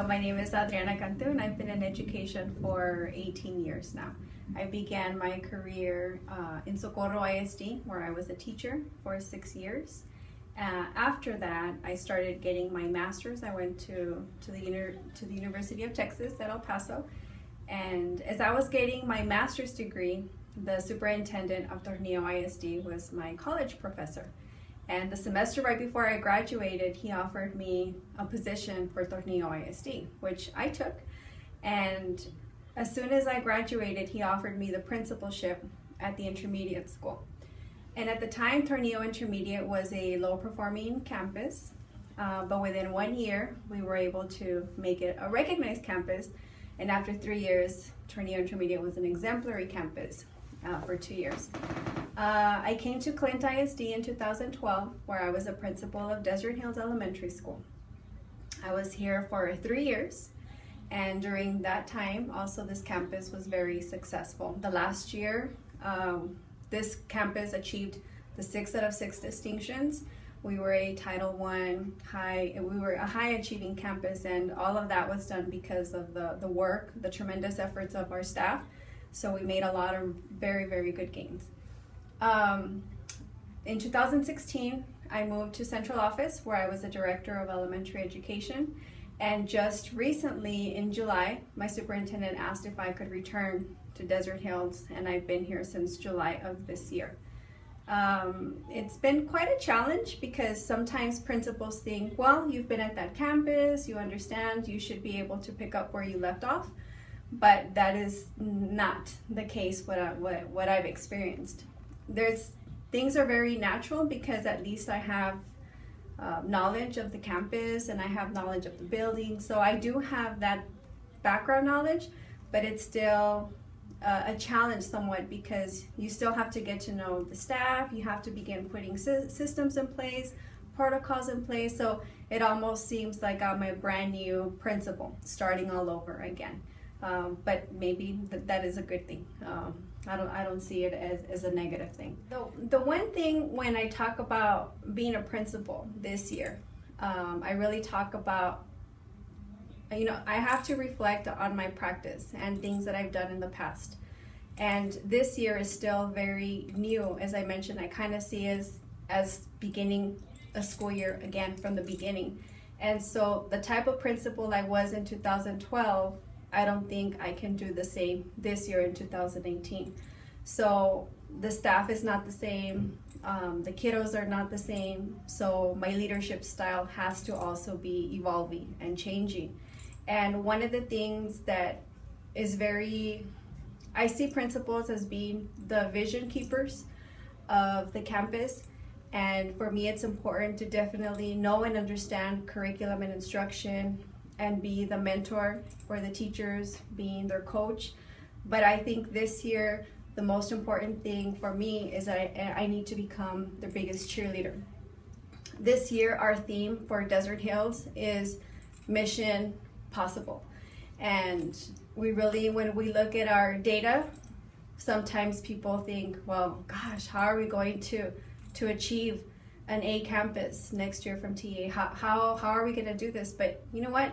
My name is Adriana Cantu and I've been in education for 18 years now. I began my career in Socorro ISD, where I was a teacher for 6 years. After that, I started getting my master's. I went to the University of Texas at El Paso. And as I was getting my master's degree, the superintendent of Tornillo ISD was my college professor. And the semester right before I graduated, he offered me a position for Tornillo ISD, which I took. And as soon as I graduated, he offered me the principalship at the intermediate school. And at the time, Tornillo Intermediate was a low-performing campus, but within 1 year, we were able to make it a recognized campus. And after 3 years, Tornillo Intermediate was an exemplary campus for 2 years. I came to Clint ISD in 2012, where I was a principal of Desert Hills Elementary School. I was here for 3 years, and during that time, also this campus was very successful. The last year, this campus achieved the 6 out of 6 distinctions. We were a Title I we were a high achieving campus, and all of that was done because of the work, the tremendous efforts of our staff. So we made a lot of very, very good gains. In 2016, I moved to central office where I was the director of elementary education. And just recently in July, my superintendent asked if I could return to Desert Hills, and I've been here since July of this year. It's been quite a challenge because sometimes principals think, well, you've been at that campus, you understand, you should be able to pick up where you left off. But that is not the case what I've experienced. Things are very natural because at least I have knowledge of the campus and I have knowledge of the building. So I do have that background knowledge, but it's still a challenge somewhat because you still have to get to know the staff. You have to begin putting systems in place, protocols in place. So it almost seems like I'm a brand new principal starting all over again. But maybe that is a good thing. I don't see it as a negative thing. The one thing when I talk about being a principal this year, I really talk about, I have to reflect on my practice and things that I've done in the past. And this year is still very new. As I mentioned, I kind of see it as beginning a school year again from the beginning. And so the type of principal I was in 2012, I don't think I can do the same this year in 2018. So the staff is not the same, the kiddos are not the same, so my leadership style has to also be evolving and changing. And one of the things that is I see principals as being the vision keepers of the campus. And for me, it's important to definitely know and understand curriculum and instruction, and be the mentor for the teachers, being their coach. But I think this year, the most important thing for me is that I need to become their biggest cheerleader. This year, our theme for Desert Hills is Mission Possible. And we really, when we look at our data, sometimes people think, well, gosh, how are we going to achieve an A campus next year from TA? How are we gonna do this? But you know what?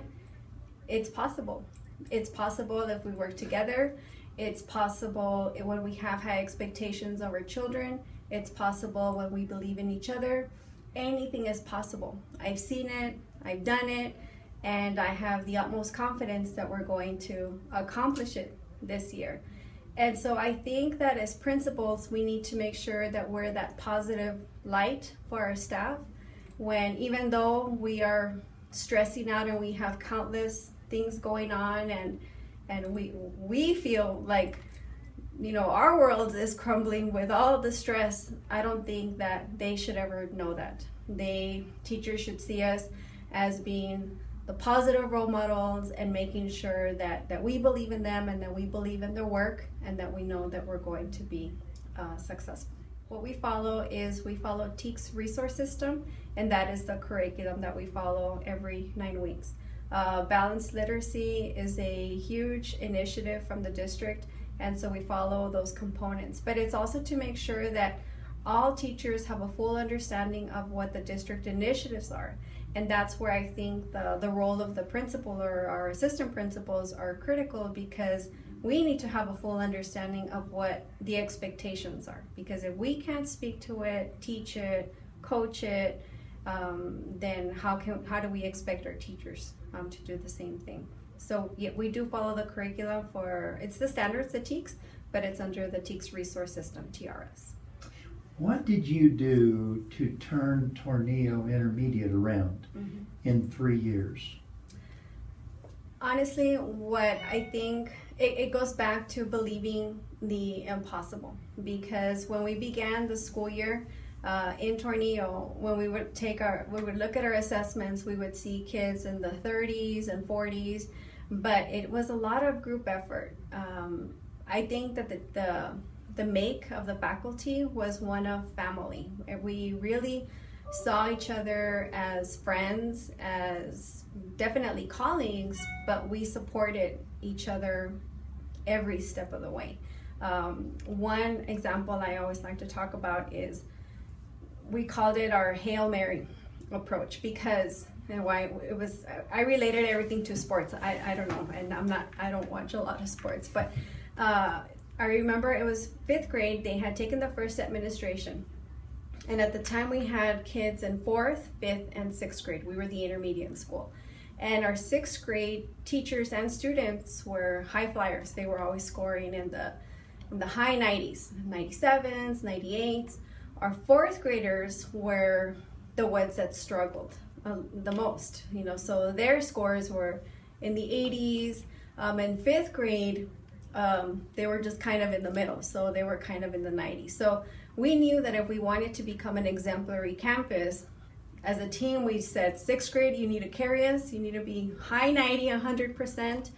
It's possible. It's possible if we work together. It's possible when we have high expectations of our children. It's possible when we believe in each other. Anything is possible. I've seen it, I've done it, and I have the utmost confidence that we're going to accomplish it this year. And so I think that as principals, we need to make sure that we're that positive light for our staff when, even though we are stressing out and we have countless things going on and we feel like our world is crumbling with all the stress, I don't think that they should ever know that. Teachers should see us as being the positive role models and making sure that we believe in them and that we believe in their work and that we know that we're going to be successful. What we follow TEAC's resource system, and that is the curriculum that we follow every 9 weeks. Balanced literacy is a huge initiative from the district, and so we follow those components. But it's also to make sure that all teachers have a full understanding of what the district initiatives are. And that's where I think the role of the principal or our assistant principals are critical, because we need to have a full understanding of what the expectations are. Because if we can't speak to it, teach it, coach it, then how do we expect our teachers to do the same thing? So yeah, we do follow the curriculum it's the standards, the TEKS, but it's under the TEKS resource system, TRS. What did you do to turn Tornillo Intermediate around in 3 years? Honestly, what I think, it goes back to believing the impossible. Because when we began the school year in Tornillo, when we would look at our assessments, we would see kids in the 30s and 40s, but it was a lot of group effort. I think that the make of the faculty was one of family. We really saw each other as friends, as definitely colleagues, but we supported each other every step of the way. One example I always like to talk about is we called it our Hail Mary approach, because I related everything to sports. I don't know, and I don't watch a lot of sports, but I remember it was 5th grade. They had taken the first administration, and at the time we had kids in 4th, 5th, and 6th grade. We were the intermediate school, and our 6th grade teachers and students were high flyers. They were always scoring in the high 90s, 97s, 98s. Our 4th graders were the ones that struggled the most, so their scores were in the 80s. In 5th grade, they were just kind of in the middle, so they were kind of in the 90s. So we knew that if we wanted to become an exemplary campus, as a team, we said 6th grade, you need to carry us. You need to be high 90, 100%.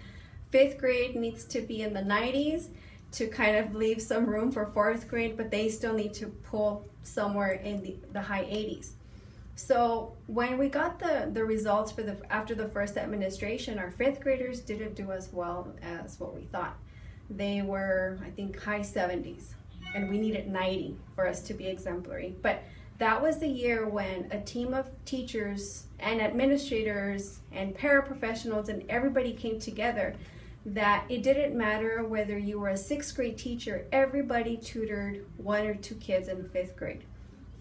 5th grade needs to be in the 90s to kind of leave some room for 4th grade, but they still need to pull somewhere in the high 80s. So when we got the results after the first administration, our 5th graders didn't do as well as what we thought. They were, I think, high 70s, and we needed 90 for us to be exemplary. But that was the year when a team of teachers and administrators and paraprofessionals and everybody came together, that it didn't matter whether you were a 6th grade teacher, everybody tutored 1 or 2 kids in 5th grade.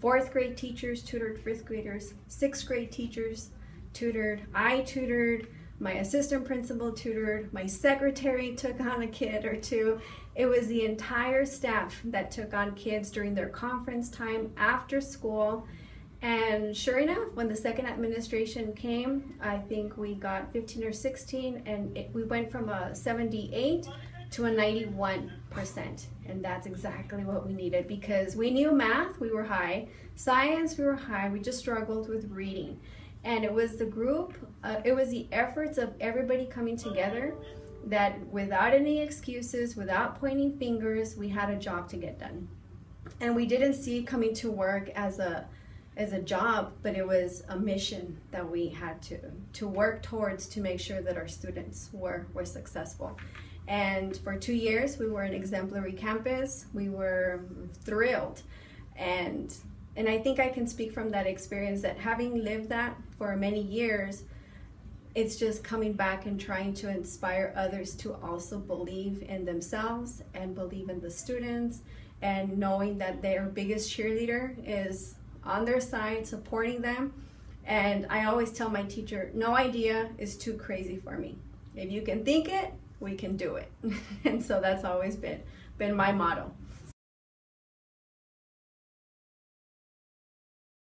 4th grade teachers tutored 5th graders, 6th grade teachers tutored, I tutored, my assistant principal tutored, my secretary took on a kid or 2. It was the entire staff that took on kids during their conference time, after school. And sure enough, when the second administration came, I think we got 15 or 16, and we went from a 78 to a 91%. And that's exactly what we needed, because we knew math, we were high, science, we were high, we just struggled with reading. And it was the group, it was the efforts of everybody coming together, that without any excuses, without pointing fingers, we had a job to get done. And we didn't see coming to work as a job, but it was a mission that we had to work towards, to make sure that our students were successful. And for 2 years, we were an exemplary campus. We were thrilled. And I think I can speak from that experience, that having lived that for many years, it's just coming back and trying to inspire others to also believe in themselves and believe in the students, and knowing that their biggest cheerleader is on their side, supporting them. And I always tell my teacher, no idea is too crazy for me. If you can think it, we can do it. And so that's always been my motto.